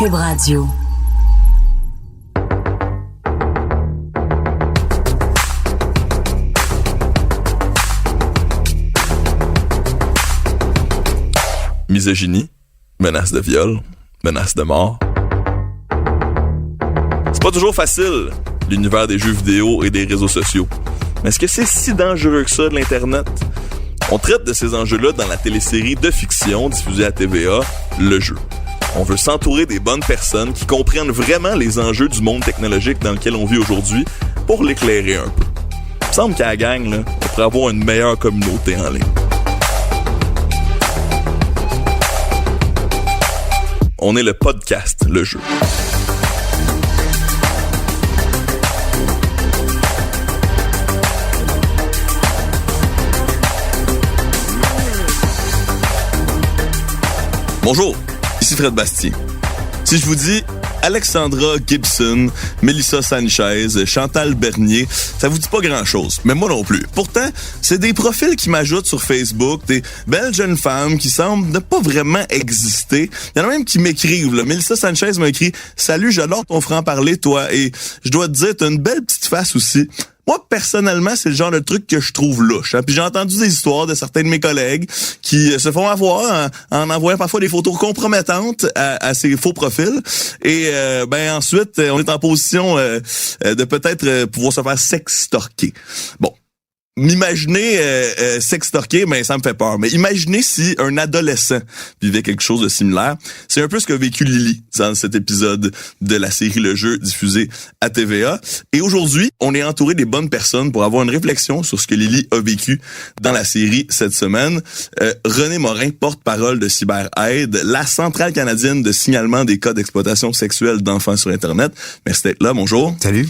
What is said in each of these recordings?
Cube Radio. Misogynie, menace de viol, menace de mort. C'est pas toujours facile, l'univers des jeux vidéo et des réseaux sociaux. Mais est-ce que c'est si dangereux que ça de l'Internet? On traite de ces enjeux-là dans la télésérie de fiction diffusée à TVA, Le Jeu. On veut s'entourer des bonnes personnes qui comprennent vraiment les enjeux du monde technologique dans lequel on vit aujourd'hui pour l'éclairer un peu. Il me semble qu'à la gang, là, on pourrait avoir une meilleure communauté en ligne. On est le podcast Le Jeu. Bonjour, ici Fred Bastien. Si je vous dis Alexandra Gibson, Melissa Sanchez, Chantal Bernier, ça vous dit pas grand-chose, mais moi non plus. Pourtant, c'est des profils qui m'ajoutent sur Facebook, des belles jeunes femmes qui semblent ne pas vraiment exister. Il y en a même qui m'écrivent, là. Melissa Sanchez m'a écrit « Salut, j'adore ton franc-parler, toi, et je dois te dire, t'as une belle petite face aussi. » Moi, personnellement, c'est le genre de truc que je trouve louche. Hein. Puis j'ai entendu des histoires de certains de mes collègues qui se font avoir en envoyant parfois des photos compromettantes à ces faux profils. Et ensuite, on est en position de peut-être pouvoir se faire sextorquer. Bon. M'imaginer sextorquer, mais ça me fait peur. Mais imaginez si un adolescent vivait quelque chose de similaire. C'est un peu ce qu'a vécu Lily dans cet épisode de la série Le Jeu diffusé à TVA. Et aujourd'hui, on est entouré des bonnes personnes pour avoir une réflexion sur ce que Lily a vécu dans la série cette semaine. René Morin, porte-parole de CyberAide, la centrale canadienne de signalement des cas d'exploitation sexuelle d'enfants sur Internet. Merci d'être là, bonjour. Salut.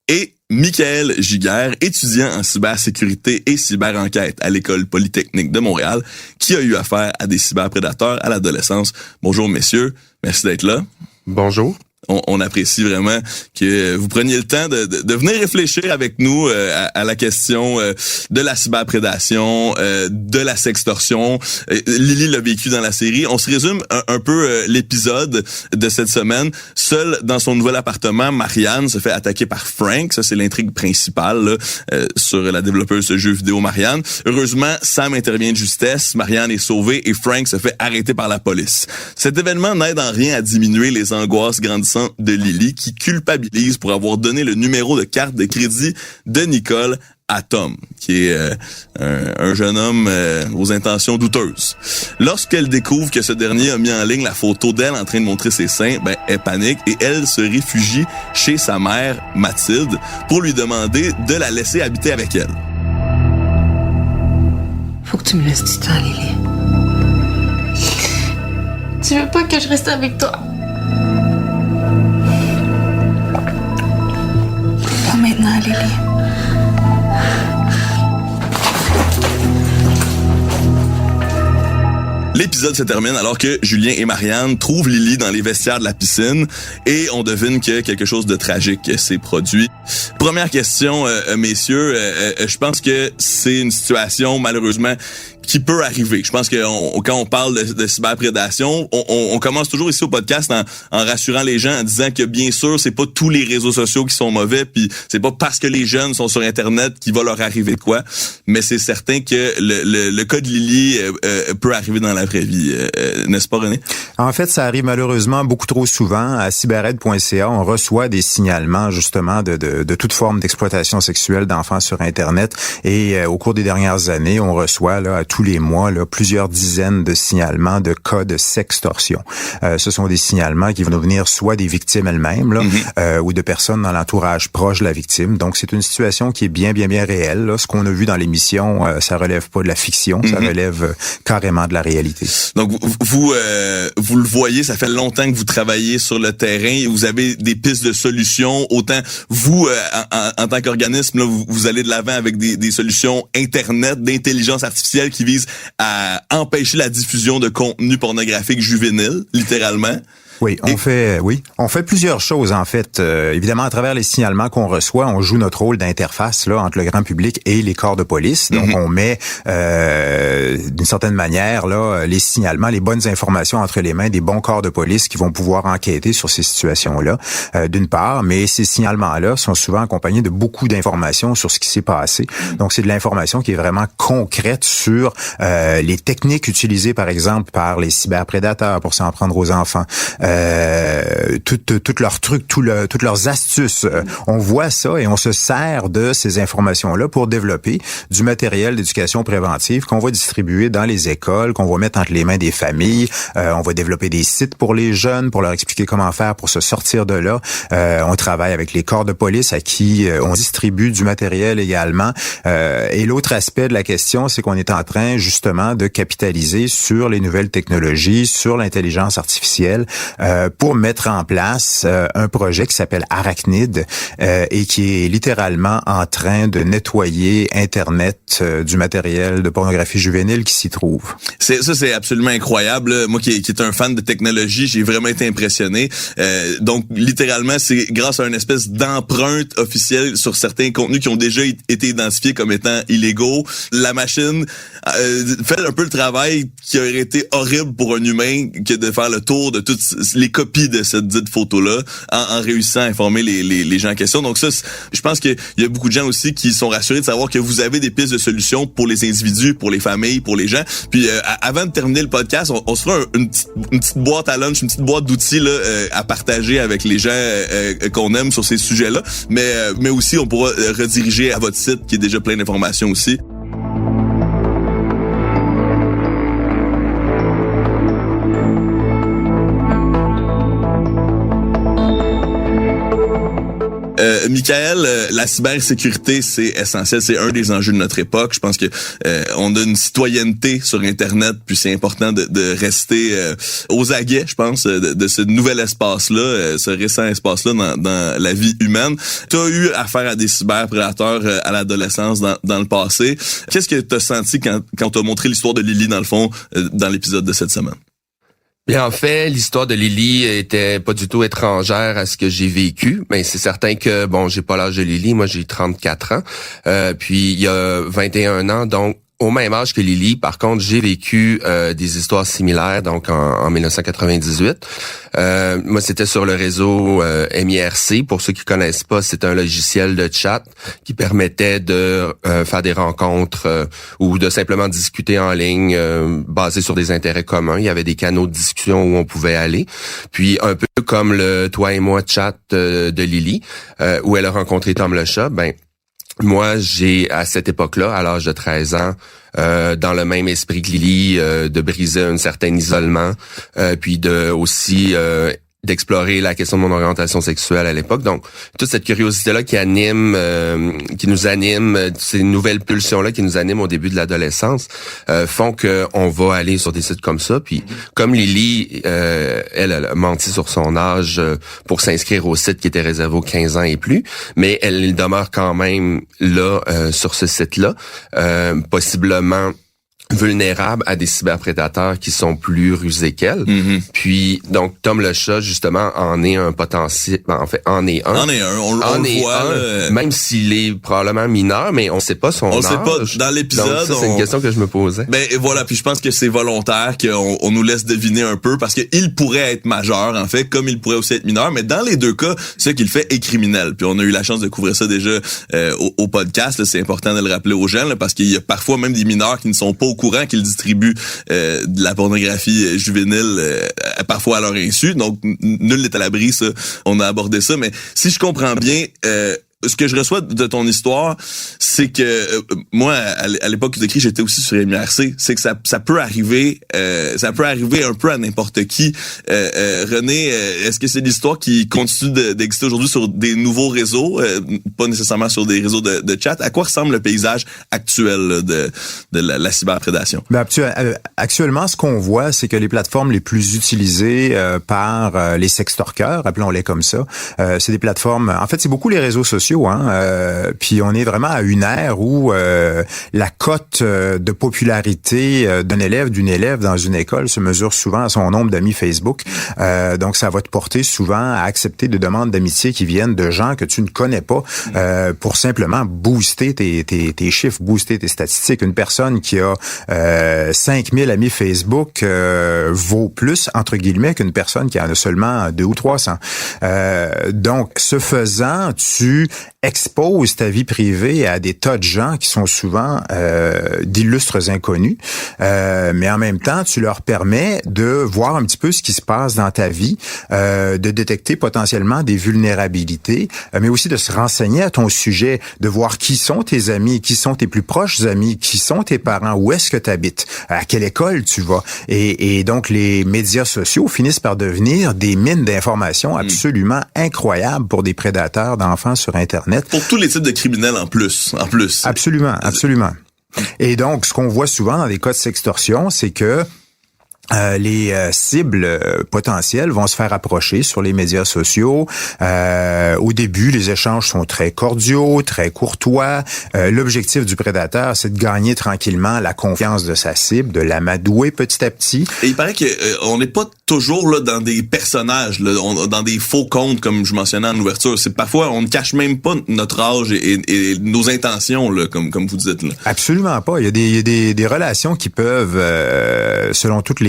Et Michael Giguère, étudiant en cybersécurité et cyberenquête à l'École polytechnique de Montréal, qui a eu affaire à des cyberprédateurs à l'adolescence. Bonjour messieurs, merci d'être là. Bonjour. On apprécie vraiment que vous preniez le temps de venir réfléchir avec nous à la question de la cyberprédation, de la sextorsion. Lily l'a vécu dans la série. On se résume un peu l'épisode de cette semaine. Seule dans son nouvel appartement, Marianne se fait attaquer par Frank. Ça, c'est l'intrigue principale là, sur la développeuse de jeux vidéo Marianne. Heureusement, Sam intervient de justesse. Marianne est sauvée et Frank se fait arrêter par la police. Cet événement n'aide en rien à diminuer les angoisses grandissantes de Lily qui culpabilise pour avoir donné le numéro de carte de crédit de Nicole à Tom, qui est un jeune homme aux intentions douteuses. Lorsqu'elle découvre que ce dernier a mis en ligne la photo d'elle en train de montrer ses seins, elle panique et elle se réfugie chez sa mère, Mathilde, pour lui demander de la laisser habiter avec elle. Faut que tu me laisses du temps, Lily. Tu veux pas que je reste avec toi? Pas maintenant, Lily. L'épisode se termine alors que Julien et Marianne trouvent Lily dans les vestiaires de la piscine et on devine que quelque chose de tragique s'est produit. Première question, messieurs, je pense que c'est une situation malheureusement qui peut arriver. Je pense que quand on parle de cyberprédation, on commence toujours ici au podcast en rassurant les gens en disant que bien sûr, c'est pas tous les réseaux sociaux qui sont mauvais, puis c'est pas parce que les jeunes sont sur Internet qu'il va leur arriver de quoi, mais c'est certain que le cas de Lily peut arriver dans la vraie vie. N'est-ce pas, René? En fait, ça arrive malheureusement beaucoup trop souvent. À cyberaide.ca, on reçoit des signalements justement de toute forme d'exploitation sexuelle d'enfants sur Internet et au cours des dernières années, on reçoit là tous les mois là, plusieurs dizaines de signalements de cas de sextorsion. Ce sont des signalements qui vont venir soit des victimes elles-mêmes là, ou de personnes dans l'entourage proche de la victime. Donc, c'est une situation qui est bien réelle. Là. Ce qu'on a vu dans l'émission, ça relève pas de la fiction, ça relève carrément de la réalité. Donc, vous le voyez, ça fait longtemps que vous travaillez sur le terrain, vous avez des pistes de solutions, autant vous, en tant qu'organisme, là, vous allez de l'avant avec des solutions Internet, d'intelligence artificielle qui visent à empêcher la diffusion de contenu pornographique juvénile, littéralement. Oui, on fait plusieurs choses en fait. Évidemment, à travers les signalements qu'on reçoit, on joue notre rôle d'interface là entre le grand public et les corps de police. Donc, on met d'une certaine manière là les signalements, les bonnes informations entre les mains des bons corps de police qui vont pouvoir enquêter sur ces situations-là, d'une part. Mais ces signalements-là sont souvent accompagnés de beaucoup d'informations sur ce qui s'est passé. Donc, c'est de l'information qui est vraiment concrète sur les techniques utilisées, par exemple, par les cyberprédateurs pour s'en prendre aux enfants. Toutes leurs trucs, toutes leurs astuces. On voit ça et on se sert de ces informations-là pour développer du matériel d'éducation préventive qu'on va distribuer dans les écoles, qu'on va mettre entre les mains des familles. On va développer des sites pour les jeunes, pour leur expliquer comment faire pour se sortir de là. On travaille avec les corps de police à qui on distribue du matériel également. Et l'autre aspect de la question, c'est qu'on est en train justement de capitaliser sur les nouvelles technologies, sur l'intelligence artificielle, pour mettre en place un projet qui s'appelle Arachnid et qui est littéralement en train de nettoyer Internet du matériel de pornographie juvénile qui s'y trouve. C'est absolument incroyable. Moi qui est un fan de technologie, j'ai vraiment été impressionné. Donc littéralement, c'est grâce à une espèce d'empreinte officielle sur certains contenus qui ont déjà été identifiés comme étant illégaux. La machine fait un peu le travail qui aurait été horrible pour un humain que de faire le tour de toutes les copies de cette dite photo-là en réussissant à informer les gens en question. Donc ça, je pense qu'il y a beaucoup de gens aussi qui sont rassurés de savoir que vous avez des pistes de solutions pour les individus, pour les familles, pour les gens. Puis avant de terminer le podcast, on se fera une petite boîte à lunch, une petite boîte d'outils là à partager avec les gens qu'on aime sur ces sujets-là. Mais aussi, on pourra rediriger à votre site qui est déjà plein d'informations aussi. Michael, la cybersécurité, c'est essentiel, c'est un des enjeux de notre époque. Je pense que on a une citoyenneté sur Internet, puis c'est important de rester aux aguets, je pense, de ce nouvel espace-là, ce récent espace-là dans la vie humaine. Tu as eu affaire à des cyberprédateurs à l'adolescence dans le passé. Qu'est-ce que tu as senti quand tu as montré l'histoire de Lily, dans le fond, dans l'épisode de cette semaine? Bien, en fait, l'histoire de Lily était pas du tout étrangère à ce que j'ai vécu, mais c'est certain que, bon, j'ai pas l'âge de Lily, moi j'ai 34 ans, puis il y a 21 ans, donc au même âge que Lily. Par contre, j'ai vécu des histoires similaires, donc en 1998. Moi, c'était sur le réseau MIRC. Pour ceux qui connaissent pas, c'est un logiciel de chat qui permettait de faire des rencontres ou de simplement discuter en ligne basé sur des intérêts communs. Il y avait des canaux de discussion où on pouvait aller. Puis, un peu comme le Toi et moi chat de Lily, où elle a rencontré Tom le chat, ben moi, j'ai, à cette époque-là, à l'âge de 13 ans, dans le même esprit que Lily, de briser un certain isolement, puis de aussi d'explorer la question de mon orientation sexuelle à l'époque. Donc, toute cette curiosité-là qui nous anime, ces nouvelles pulsions-là qui nous animent au début de l'adolescence, font que on va aller sur des sites comme ça. Puis, comme Lily, elle a menti sur son âge pour s'inscrire au site qui était réservé aux 15 ans et plus, mais elle demeure quand même là, sur ce site-là, possiblement vulnérable à des cyberprédateurs qui sont plus rusés qu'elle. Mm-hmm. Puis, donc, Tom le chat, justement, en est un potentiel... En fait, en est un. On le voit. Même s'il est probablement mineur, mais on sait pas son âge. On sait pas. Dans l'épisode... Donc, c'est une question que je me posais. Ben, voilà. Puis je pense que c'est volontaire qu'on nous laisse deviner un peu, parce qu'il pourrait être majeur, en fait, comme il pourrait aussi être mineur. Mais dans les deux cas, ce qu'il fait est criminel. Puis on a eu la chance de couvrir ça déjà au podcast. Là, c'est important de le rappeler aux gens, là, parce qu'il y a parfois même des mineurs qui ne sont pas au courant qu'ils distribuent de la pornographie juvénile parfois à leur insu. Donc, nul n'est à l'abri, ça. On a abordé ça. Mais si je comprends bien... ce que je reçois de ton histoire, c'est que moi, à l'époque où tu écris, j'étais aussi sur MIRC. C'est que ça peut arriver un peu à n'importe qui. René, est-ce que c'est l'histoire qui continue d'exister aujourd'hui sur des nouveaux réseaux, pas nécessairement sur des réseaux de chat? À quoi ressemble le paysage actuel là, de la cyberprédation? Ben, actuellement, ce qu'on voit, c'est que les plateformes les plus utilisées par les sextorqueurs, appelons-les comme ça, c'est des plateformes... En fait, c'est beaucoup les réseaux sociaux sociaux, puis on est vraiment à une ère où la cote de popularité d'un élève, d'une élève dans une école se mesure souvent à son nombre d'amis Facebook. Donc ça va te porter souvent à accepter des demandes d'amitié qui viennent de gens que tu ne connais pas pour simplement booster tes chiffres, booster tes statistiques. Une personne qui a 5000 amis Facebook vaut plus, entre guillemets, qu'une personne qui en a seulement 200 ou 300. Donc, ce faisant, tu exposes ta vie privée à des tas de gens qui sont souvent d'illustres inconnus, mais en même temps, tu leur permets de voir un petit peu ce qui se passe dans ta vie, de détecter potentiellement des vulnérabilités, mais aussi de se renseigner à ton sujet, de voir qui sont tes amis, qui sont tes plus proches amis, qui sont tes parents, où est-ce que tu habites, à quelle école tu vas. Et donc, les médias sociaux finissent par devenir des mines d'informations absolument incroyables pour des prédateurs d'enfants sur Internet. Pour tous les types de criminels en plus. Absolument. Et donc, ce qu'on voit souvent dans des cas de sextorsion, c'est que les cibles potentielles vont se faire approcher sur les médias sociaux. Au début, les échanges sont très cordiaux, très courtois. L'objectif du prédateur, c'est de gagner tranquillement la confiance de sa cible, de l'amadouer petit à petit. Et il paraît que on n'est pas toujours là dans des personnages, là, dans des faux comptes, comme je mentionnais en ouverture. C'est parfois, on ne cache même pas notre âge et nos intentions, là, comme vous dites. Là. Absolument pas. Il y a des relations qui peuvent, selon toute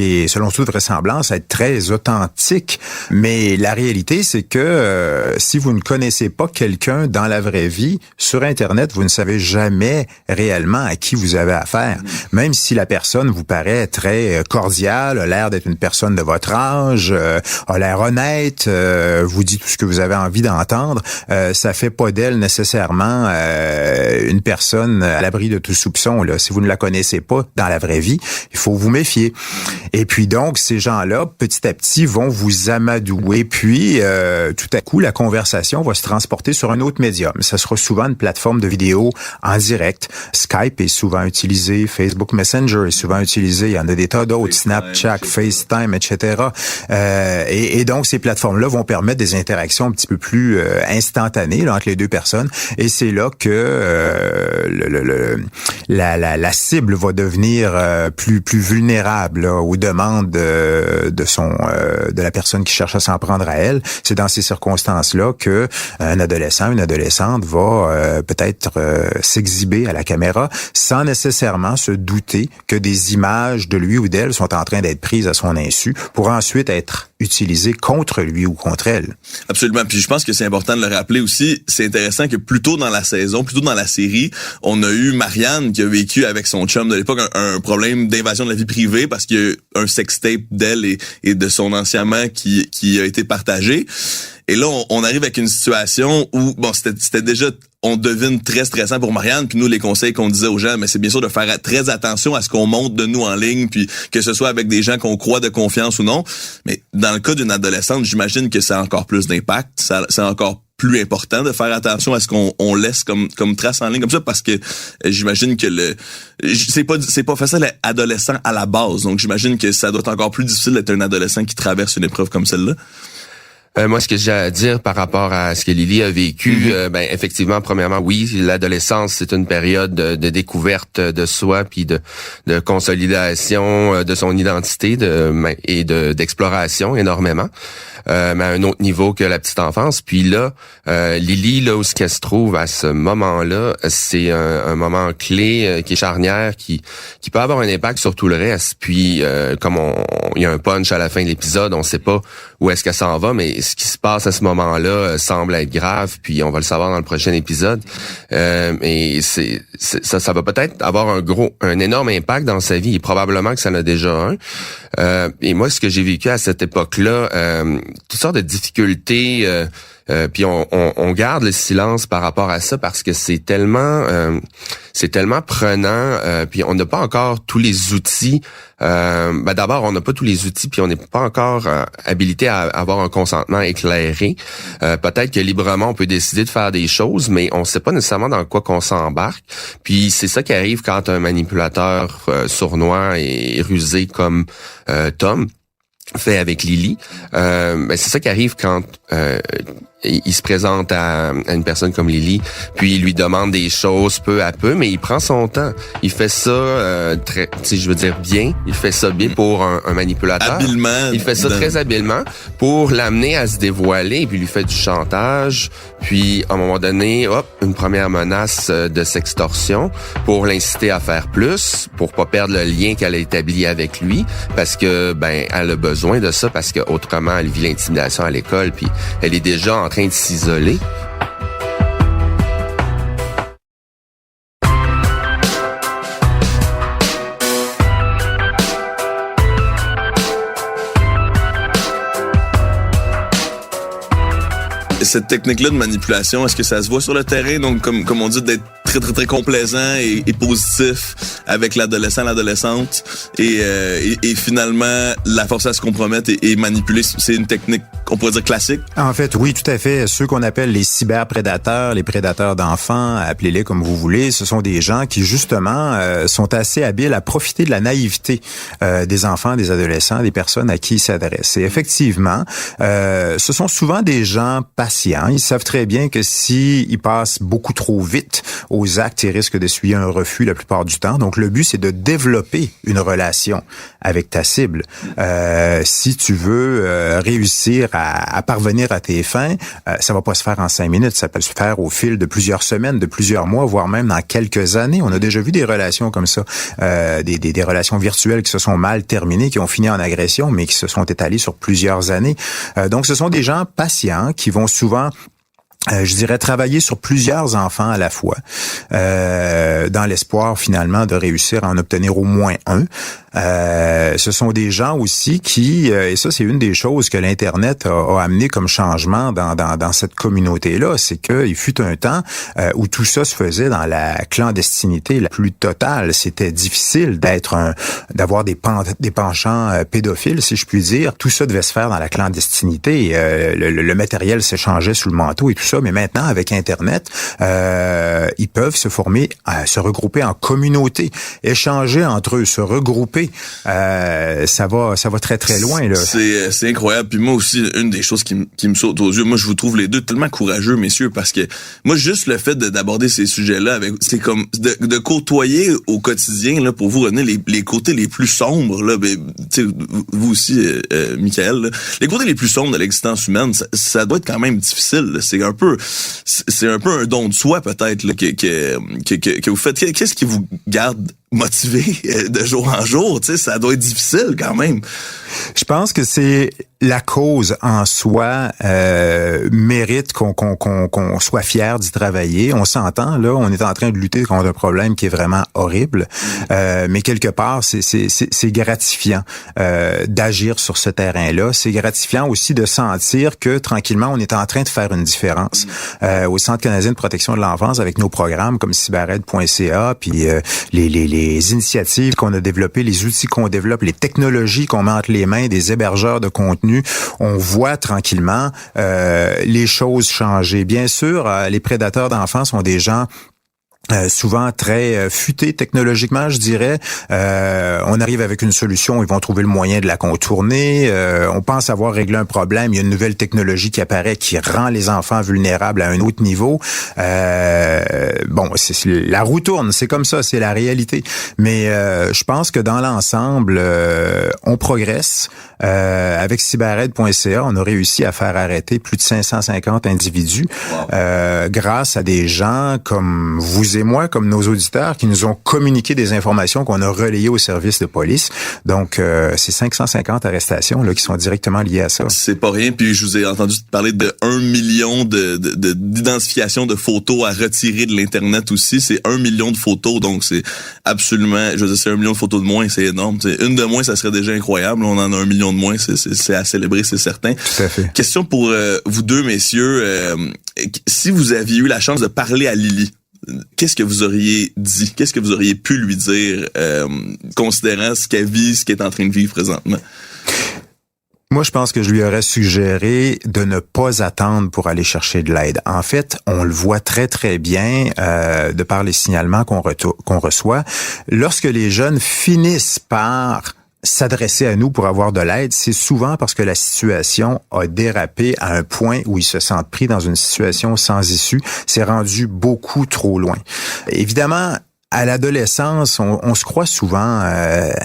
vraisemblance, être très authentiques. Mais la réalité, c'est que si vous ne connaissez pas quelqu'un dans la vraie vie, sur Internet, vous ne savez jamais réellement à qui vous avez affaire. Même si la personne vous paraît très cordiale, a l'air d'être une personne de votre âge, a l'air honnête, vous dit tout ce que vous avez envie d'entendre, ça fait pas d'elle nécessairement une personne à l'abri de tout soupçon. Là. Si vous ne la connaissez pas dans la vraie vie, il faut vous méfier. Et puis donc, ces gens-là, petit à petit, vont vous amadouer. Puis, tout à coup, la conversation va se transporter sur un autre médium. Ça sera souvent une plateforme de vidéo en direct. Skype est souvent utilisé, Facebook Messenger est souvent utilisé. Il y en a des tas d'autres, Snapchat, FaceTime, etc. Et donc, ces plateformes-là vont permettre des interactions un petit peu plus instantanées là, entre les deux personnes. Et c'est là que la cible va devenir plus vulnérable là, aux demandes de la personne qui cherche à s'en prendre à elle. C'est dans ces circonstances-là que un adolescent, une adolescente va peut-être s'exhiber à la caméra sans nécessairement se douter que des images de lui ou d'elle sont en train d'être prises à son insu pour ensuite être utilisées contre lui ou contre elle. Absolument. Puis je pense que c'est important de le rappeler aussi. C'est intéressant que plus tôt dans la saison, plus tôt dans la série, on a eu Marianne qui a vécu avec son chum de l'époque un problème d'invasion de la vie privée parce qu'il y a eu un sextape d'elle et de son ancien amant qui a été partagé. Et là, on arrive avec une situation où, bon, c'était déjà, on devine très stressant pour Marianne, puis nous, les conseils qu'on disait aux gens, mais c'est bien sûr de faire très attention à ce qu'on montre de nous en ligne, puis que ce soit avec des gens qu'on croit de confiance ou non. Mais dans le cas d'une adolescente, j'imagine que ça a encore plus d'impact, c'est encore plus important de faire attention à ce qu'on laisse comme trace en ligne comme ça, parce que j'imagine que c'est pas facile d'être adolescent à la base, donc j'imagine que ça doit être encore plus difficile d'être un adolescent qui traverse une épreuve comme celle-là. Moi, ce que j'ai à dire par rapport à ce que Lily a vécu, effectivement, premièrement, oui, l'adolescence, c'est une période de découverte de soi, puis de consolidation de son identité, et d'exploration énormément, mais à un autre niveau que la petite enfance. Puis là, Lily, là où ce qu'elle se trouve à ce moment-là, c'est un moment clé qui est charnière, qui peut avoir un impact sur tout le reste. Puis, comme il y a un punch à la fin de l'épisode, on sait pas où est-ce qu'elle s'en va, mais ce qui se passe à ce moment-là semble être grave, puis on va le savoir dans le prochain épisode. Et ça va peut-être avoir un énorme impact dans sa vie, et probablement que ça en a déjà un. Et moi, ce que j'ai vécu à cette époque-là, toutes sortes de difficultés, puis on garde le silence par rapport à ça parce que c'est tellement prenant, puis on n'a pas encore tous les outils. D'abord, on n'a pas tous les outils, puis on n'est pas encore habilité à avoir un consentement éclairé. Peut-être que librement, on peut décider de faire des choses, mais on ne sait pas nécessairement dans quoi qu'on s'embarque. Puis c'est ça qui arrive quand un manipulateur sournois et rusé comme Tom fait avec Lily. C'est ça qui arrive quand il se présente à une personne comme Lily, puis il lui demande des choses peu à peu, mais il prend son temps. Il fait ça très, si je veux dire bien, il fait ça bien pour un manipulateur. Habilement. Il fait ça très habilement pour l'amener à se dévoiler, puis il lui fait du chantage, puis à un moment donné, hop, une première menace de sextorsion pour l'inciter à faire plus, pour pas perdre le lien qu'elle a établi avec lui, parce que elle a besoin de ça, parce que autrement elle vit l'intimidation à l'école, puis elle est déjà en train de s'isoler. Cette technique-là de manipulation, est-ce que ça se voit sur le terrain? Donc, comme on dit, d'être très, très, très complaisant et positif avec l'adolescent, l'adolescente et finalement, la forcer à se compromettre et manipuler, c'est une technique, on pourrait dire classique? En fait, oui, tout à fait. Ceux qu'on appelle les cyberprédateurs, les prédateurs d'enfants, appelez-les comme vous voulez, ce sont des gens qui, justement, sont assez habiles à profiter de la naïveté des enfants, des adolescents, des personnes à qui ils s'adressent. Et effectivement, ce sont souvent des gens patients. Ils savent très bien que s'ils passent beaucoup trop vite aux actes, ils risquent d'essuyer un refus la plupart du temps. Donc, le but, c'est de développer une relation avec ta cible. Si tu veux réussir à parvenir à tes fins, ça va pas se faire en 5 minutes. Ça peut se faire au fil de plusieurs semaines, de plusieurs mois, voire même dans quelques années. On a déjà vu des relations comme ça, des relations virtuelles qui se sont mal terminées, qui ont fini en agression, mais qui se sont étalées sur plusieurs années. Donc, ce sont des gens patients qui vont souvent je dirais travailler sur plusieurs enfants à la fois, dans l'espoir finalement de réussir à en obtenir au moins un. Ce sont des gens aussi qui, et ça c'est une des choses que l'Internet a amené comme changement dans cette communauté-là, c'est qu'il fut un temps où tout ça se faisait dans la clandestinité la plus totale. C'était difficile d'avoir des penchants pédophiles, si je puis dire. Tout ça devait se faire dans la clandestinité. Le matériel s'échangeait sous le manteau et tout ça. Mais maintenant, avec Internet, ils peuvent se former, se regrouper en communauté, échanger entre eux, se regrouper. Ça va très très loin là. C'est incroyable. Puis moi aussi, une des choses qui me saute aux yeux, moi je vous trouve les deux tellement courageux, messieurs, parce que moi juste le fait d'aborder ces sujets-là, c'est comme de côtoyer au quotidien là, pour vous donner les côtés les plus sombres là. Vous aussi, Michael, là, les côtés les plus sombres de l'existence humaine, ça doit être quand même difficile. Là. C'est un peu un don de soi peut-être là, que vous faites. Qu'est-ce qui vous garde motivé de jour en jour? Tu sais, ça doit être difficile quand même. Je pense que c'est la cause en soi mérite qu'on soit fier d'y travailler. On s'entend, là, on est en train de lutter contre un problème qui est vraiment horrible, mais quelque part, c'est gratifiant d'agir sur ce terrain-là. C'est gratifiant aussi de sentir que, tranquillement, on est en train de faire une différence. Au Centre canadien de protection de l'enfance, avec nos programmes comme cyberred.ca, puis les initiatives qu'on a développées, les outils qu'on développe, les technologies qu'on met entre les mains des hébergeurs de contenu, on voit tranquillement les choses changer. Bien sûr, les prédateurs d'enfants sont des gens souvent très futés technologiquement, je dirais. On arrive avec une solution, ils vont trouver le moyen de la contourner. On pense avoir réglé un problème, il y a une nouvelle technologie qui apparaît qui rend les enfants vulnérables à un autre niveau. La roue tourne, c'est comme ça, c'est la réalité. Mais je pense que dans l'ensemble, on progresse. Avec cyberred.ca, on a réussi à faire arrêter plus de 550 individus grâce à des gens comme vous et moi, comme nos auditeurs, qui nous ont communiqué des informations qu'on a relayées au service de police. Donc, c'est 550 arrestations là qui sont directement liées à ça. C'est pas rien. Puis, je vous ai entendu parler de 1 million d'identifications de photos à retirer de l'Internet aussi. C'est 1 million de photos. Donc, c'est absolument... Je veux dire, c'est 1 million de photos de moins. C'est énorme. T'sais, une de moins, ça serait déjà incroyable. On en a 1 million de moins. C'est à célébrer, c'est certain. Tout à fait. Question pour vous deux, messieurs. Si vous aviez eu la chance de parler à Lily, qu'est-ce que vous auriez dit? Qu'est-ce que vous auriez pu lui dire, considérant ce qu'elle vit, ce qu'elle est en train de vivre présentement? Moi, je pense que je lui aurais suggéré de ne pas attendre pour aller chercher de l'aide. En fait, on le voit très, très bien de par les signalements qu'on reçoit. Lorsque les jeunes finissent par s'adresser à nous pour avoir de l'aide, c'est souvent parce que la situation a dérapé à un point où ils se sentent pris dans une situation sans issue. C'est rendu beaucoup trop loin. Évidemment, à l'adolescence, on se croit souvent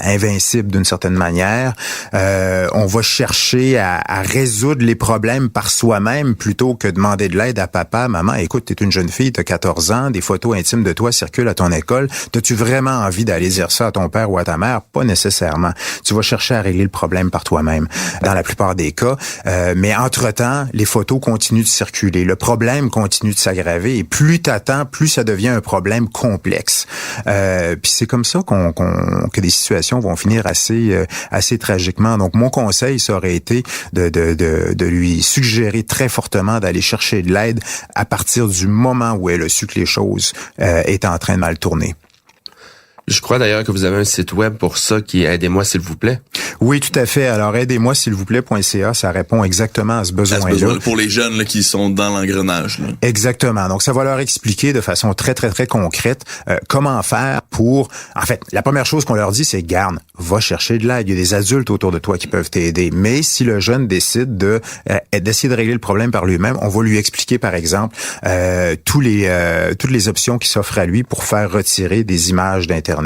invincible d'une certaine manière. On va chercher à résoudre les problèmes par soi-même plutôt que demander de l'aide à papa, maman. Écoute, t'es une jeune fille, t'as 14 ans, des photos intimes de toi circulent à ton école. T'as-tu vraiment envie d'aller dire ça à ton père ou à ta mère? Pas nécessairement. Tu vas chercher à régler le problème par toi-même, dans la plupart des cas. Mais entre-temps, les photos continuent de circuler. Le problème continue de s'aggraver et plus t'attends, plus ça devient un problème complexe. Puis c'est comme ça que des situations vont finir assez tragiquement. Donc mon conseil, ça aurait été de lui suggérer très fortement d'aller chercher de l'aide à partir du moment où elle a su que les choses étaient en train de mal tourner. Je crois d'ailleurs que vous avez un site web pour ça qui est Aidez-moi s'il vous plaît. Oui, tout à fait. Alors aidez-moi s'il vous plaît.ca, ça répond exactement à ce besoin-là. Pour les jeunes là, qui sont dans l'engrenage. Là. Exactement. Donc ça va leur expliquer de façon très très très concrète comment faire pour. En fait, la première chose qu'on leur dit, c'est garde, va chercher de l'aide. Il y a des adultes autour de toi qui peuvent t'aider. Mais si le jeune décide d'essayer de régler le problème par lui-même, on va lui expliquer par exemple toutes les options qui s'offrent à lui pour faire retirer des images d'Internet.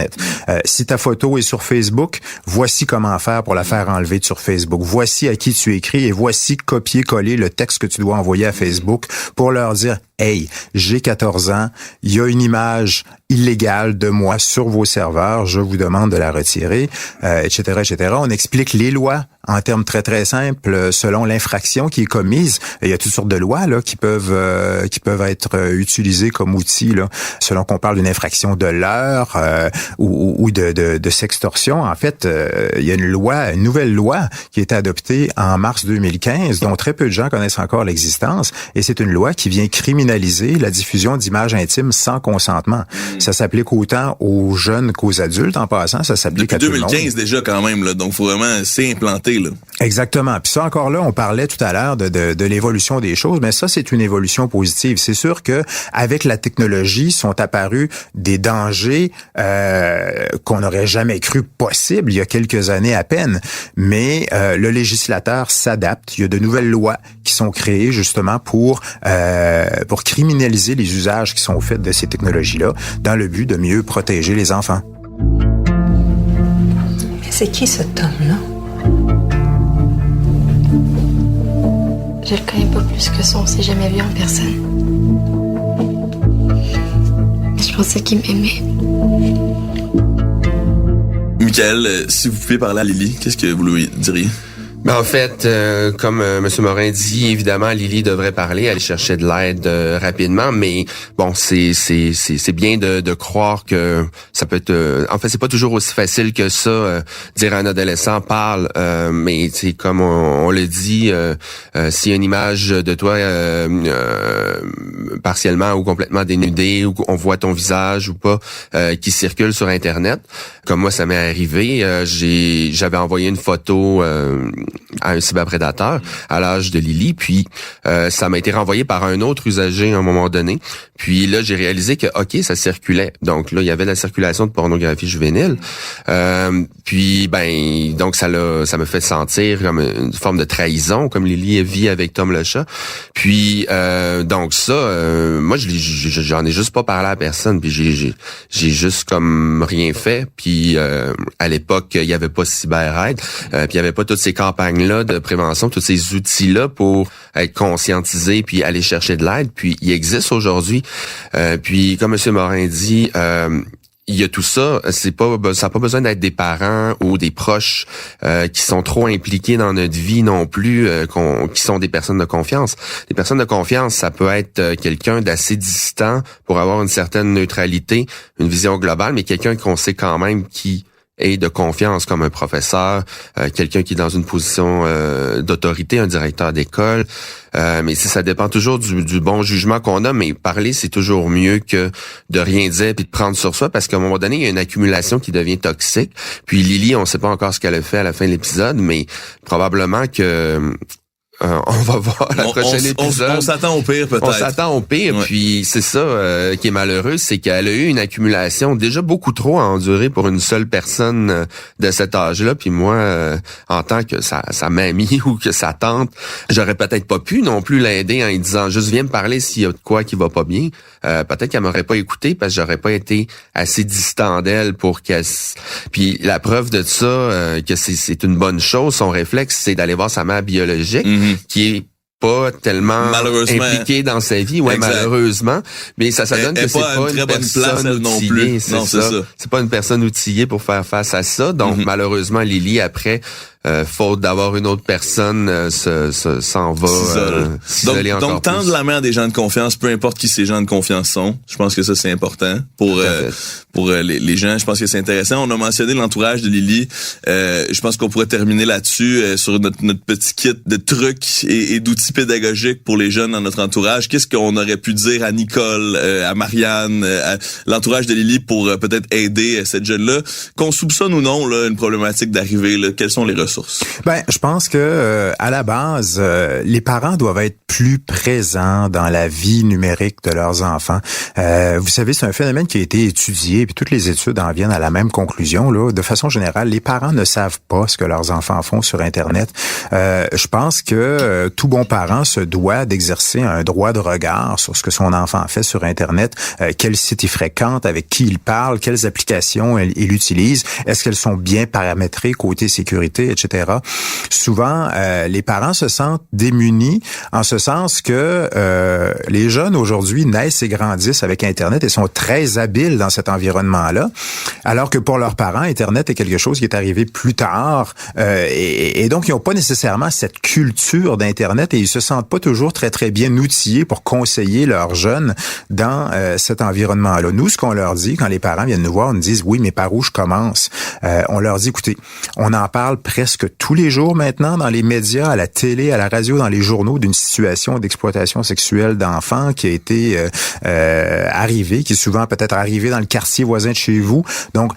Si ta photo est sur Facebook, voici comment faire pour la faire enlever sur Facebook. Voici à qui tu écris et voici copier-coller le texte que tu dois envoyer à Facebook pour leur dire « Hey, j'ai 14 ans, il y a une image illégale de moi sur vos serveurs, je vous demande de la retirer, etc., etc. » On explique les lois en termes très, très simples, selon l'infraction qui est commise. Il y a toutes sortes de lois là qui peuvent être utilisées comme outils, là, selon qu'on parle d'une infraction de l'heure ou de sextorsion. En fait, il y a une nouvelle loi qui a été adoptée en mars 2015, dont très peu de gens connaissent encore l'existence, et c'est une loi qui vient criminaliser la diffusion d'images intimes sans consentement. Ça s'applique autant aux jeunes qu'aux adultes, en passant, ça s'applique à tout le monde. Depuis 2015 déjà quand même, là, donc faut vraiment s'y implanter. Là. Exactement. Puis ça encore là, on parlait tout à l'heure de l'évolution des choses, mais ça c'est une évolution positive. C'est sûr que avec la technologie sont apparus des dangers qu'on n'aurait jamais cru possible il y a quelques années à peine, mais le législateur s'adapte. Il y a de nouvelles lois qui sont créées justement pour criminaliser les usages qui sont faits de ces technologies-là dans le but de mieux protéger les enfants. Mais c'est qui cet homme-là? Je le connais pas plus que ça, on s'est jamais vu en personne. Mais je pensais qu'il m'aimait. Michael, si vous pouvez parler à Lily, qu'est-ce que vous lui diriez? Ben en fait, comme M. Morin dit, évidemment, Lily devrait parler, aller chercher de l'aide rapidement, mais bon, c'est bien de croire que ça peut être... en fait, c'est pas toujours aussi facile que ça, dire à un adolescent, parle, mais c'est comme on le dit, s'il y a une image de toi partiellement ou complètement dénudée, ou on voit ton visage ou pas, qui circule sur Internet, comme moi, ça m'est arrivé, j'avais envoyé une photo... à un cyberprédateur à l'âge de Lily, puis ça m'a été renvoyé par un autre usager à un moment donné. Puis là, j'ai réalisé que OK, ça circulait. Donc là, il y avait la circulation de pornographie juvénile. Puis donc ça me fait sentir comme une forme de trahison, comme Lily vit avec Tom le chat. Puis donc ça, moi j'en ai juste pas parlé à personne. Puis j'ai juste comme rien fait. Puis à l'époque, il y avait pas CyberAide, puis il y avait pas toutes ces campagnes-là de prévention, tous ces outils-là pour être conscientisé puis aller chercher de l'aide. Puis il existe aujourd'hui. Puis comme M. Morin dit, il y a tout ça. Ça n'a pas besoin d'être des parents ou des proches qui sont trop impliqués dans notre vie non plus, qui sont des personnes de confiance. Des personnes de confiance, ça peut être quelqu'un d'assez distant pour avoir une certaine neutralité, une vision globale, mais quelqu'un qu'on sait quand même qui et de confiance comme un professeur, quelqu'un qui est dans une position d'autorité, un directeur d'école. Mais ça dépend toujours du bon jugement qu'on a, mais parler, c'est toujours mieux que de rien dire puis de prendre sur soi, parce qu'à un moment donné, il y a une accumulation qui devient toxique. Puis Lily, on sait pas encore ce qu'elle a fait à la fin de l'épisode, mais probablement que on va voir la prochaine épisode. On s'attend au pire, peut-être. On s'attend au pire, ouais. Puis c'est ça qui est malheureux, c'est qu'elle a eu une accumulation déjà beaucoup trop à endurer pour une seule personne de cet âge-là. Puis moi, en tant que sa mamie ou que sa tante, j'aurais peut-être pas pu non plus l'aider en lui disant juste viens me parler s'il y a de quoi qui va pas bien. Peut-être qu'elle m'aurait pas écouté parce que j'aurais pas été assez distant d'elle pour qu'elle... Puis la preuve de ça, que c'est une bonne chose, son réflexe, c'est d'aller voir sa mère biologique, qui est pas tellement impliquée dans sa vie, malheureusement, mais ça donne que c'est pas une personne outillée, c'est ça. C'est pas une personne outillée pour faire face à ça, donc malheureusement Lily après faute d'avoir une autre personne s'en va s'isoler encore donc tendre la main à des gens de confiance, peu importe qui ces gens de confiance sont. Je pense que ça c'est important pour les gens. Je pense que c'est intéressant. On a mentionné l'entourage de Lily. Je pense qu'on pourrait terminer là-dessus sur notre petit kit de trucs et d'outils pédagogiques pour les jeunes dans notre entourage. Qu'est-ce qu'on aurait pu dire à Nicole, à Marianne, à l'entourage de Lily pour peut-être aider cette jeune-là, qu'on soupçonne ou non là une problématique d'arrivée là. Quelles sont les ressources? Ben, je pense que à la base, les parents doivent être plus présents dans la vie numérique de leurs enfants. Vous savez, c'est un phénomène qui a été étudié, puis toutes les études en viennent à la même conclusion. Là, de façon générale, les parents ne savent pas ce que leurs enfants font sur Internet. Je pense que tout bon parent se doit d'exercer un droit de regard sur ce que son enfant fait sur Internet, quel site il fréquente, avec qui il parle, quelles applications il utilise, est-ce qu'elles sont bien paramétrées côté sécurité, etc. Souvent, les parents se sentent démunis en ce sens que les jeunes aujourd'hui naissent et grandissent avec Internet et sont très habiles dans cet environnement-là, alors que pour leurs parents, Internet est quelque chose qui est arrivé plus tard et donc ils n'ont pas nécessairement cette culture d'Internet et ils se sentent pas toujours très très bien outillés pour conseiller leurs jeunes dans cet environnement-là. Nous, ce qu'on leur dit quand les parents viennent nous voir, on nous dit oui, mais par où je commence? On leur dit écoutez, on en parle presque tous les jours maintenant dans les médias, à la télé, à la radio, dans les journaux d'une situation d'exploitation sexuelle d'enfants qui a été arrivée, qui est souvent peut-être arrivée dans le quartier voisin de chez vous. Donc,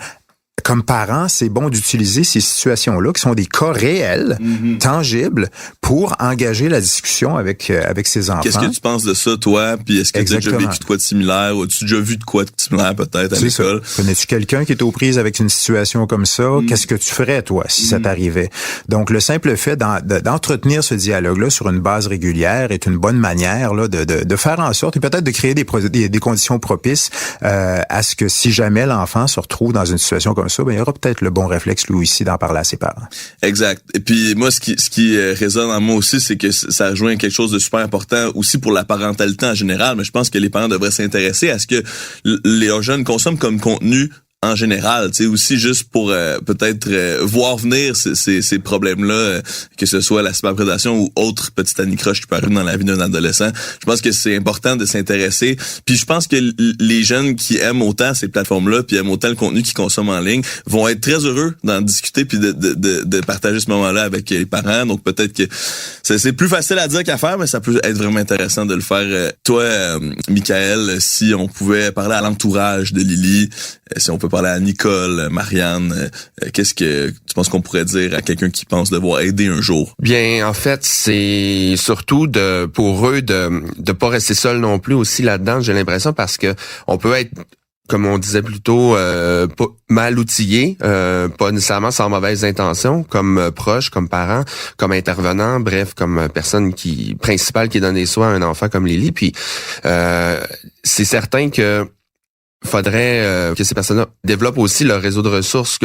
comme parents, c'est bon d'utiliser ces situations-là, qui sont des cas réels, tangibles, pour engager la discussion avec ses enfants. Qu'est-ce que tu penses de ça, toi? Puis est-ce que tu as déjà vécu de quoi de similaire? Ou as-tu déjà vu de quoi de similaire, peut-être, à l'école? Connais-tu quelqu'un qui est aux prises avec une situation comme ça? Qu'est-ce que tu ferais, toi, si ça t'arrivait? Donc, le simple fait d'entretenir ce dialogue-là sur une base régulière est une bonne manière là de faire en sorte, et peut-être de créer des conditions propices à ce que si jamais l'enfant se retrouve dans une situation comme ça, ben, il y aura peut-être le bon réflexe, lui aussi, d'en parler à ses parents. Exact. Et puis, moi, ce qui résonne en moi aussi, c'est que ça rejoint quelque chose de super important aussi pour la parentalité en général, mais je pense que les parents devraient s'intéresser à ce que les jeunes consomment comme contenu en général, tu sais, aussi juste pour peut-être voir venir ces problèmes-là, que ce soit la cyberprédation ou autre petite anicroche qui peut arriver dans la vie d'un adolescent. Je pense que c'est important de s'intéresser. Puis je pense que les jeunes qui aiment autant ces plateformes-là, puis aiment autant le contenu qu'ils consomment en ligne, vont être très heureux d'en discuter puis de partager ce moment-là avec les parents. Donc peut-être que c'est plus facile à dire qu'à faire, mais ça peut être vraiment intéressant de le faire. Toi, Michael, si on pouvait parler à l'entourage de Lily, si on peut parler à Nicole, Marianne, qu'est-ce que tu penses qu'on pourrait dire à quelqu'un qui pense devoir aider un jour? Bien, en fait, c'est surtout pour eux de pas rester seul non plus aussi là-dedans, j'ai l'impression, parce que on peut être, comme on disait plus tôt, mal outillé, pas nécessairement sans mauvaise intention, comme proche, comme parent, comme intervenant, bref, comme personne principale qui est donnée soin à un enfant comme Lily. Puis c'est certain que faudrait que ces personnes-là développent aussi leur réseau de ressources,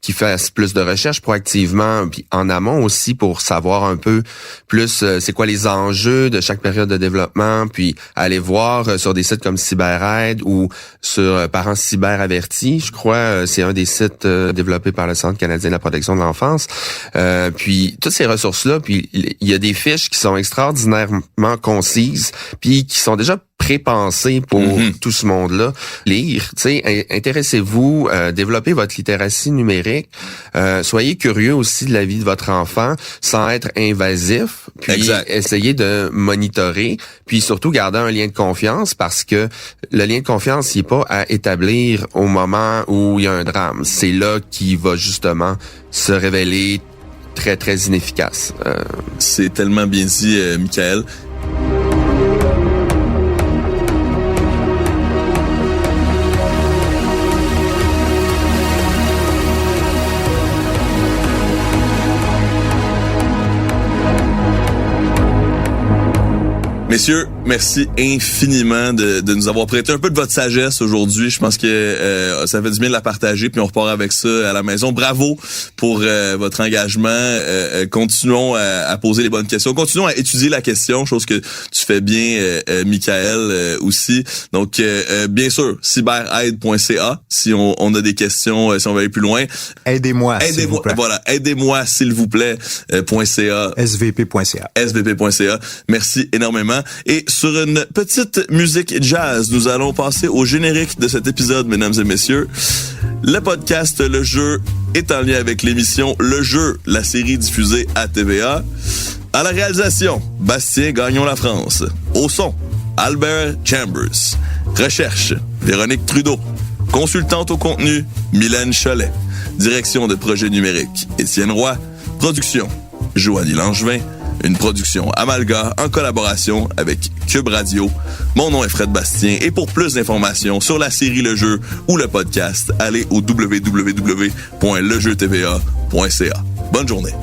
qui fassent plus de recherches proactivement, puis en amont aussi pour savoir un peu plus c'est quoi les enjeux de chaque période de développement, puis aller voir sur des sites comme CyberAide ou sur Parents Cyber Avertis, je crois, c'est un des sites développés par le Centre canadien de la protection de l'enfance. Puis toutes ces ressources-là, puis il y a des fiches qui sont extraordinairement concises, puis qui sont déjà pré-pensées pour tout ce monde-là. Lire, tu sais, intéressez-vous, développez votre littératie numérique, soyez curieux aussi de la vie de votre enfant sans être invasif, puis essayez de monitorer, puis surtout garder un lien de confiance, parce que le lien de confiance, il n'est pas à établir au moment où il y a un drame. C'est là qu'il va justement se révéler très, très inefficace. C'est tellement bien dit, Michael. Messieurs, merci infiniment de nous avoir prêté un peu de votre sagesse aujourd'hui. Je pense que ça fait du bien de la partager, puis on repart avec ça à la maison. Bravo pour votre engagement. Continuons à poser les bonnes questions. Continuons à étudier la question, chose que tu fais bien, Michael, aussi. Donc, bien sûr, cyberaide.ca si on a des questions, si on veut aller plus loin. Aidez-moi, s'il vous plaît. Voilà, aidez-moi, s'il vous plaît, .ca. svp.ca. svp.ca. Merci énormément. Et sur une petite musique jazz, nous allons passer au générique de cet épisode, mesdames et messieurs. Le podcast Le Jeu est en lien avec l'émission Le Jeu, la série diffusée à TVA. À la réalisation, Bastien Gagnon La France. Au son, Albert Chambers. Recherche, Véronique Trudeau. Consultante au contenu, Mylène Cholet. Direction de projet numérique, Étienne Roy. Production, Joanie Langevin. Une production Amalga en collaboration avec Cube Radio. Mon nom est Fred Bastien et pour plus d'informations sur la série Le Jeu ou le podcast, allez au www.lejeutva.ca. Bonne journée.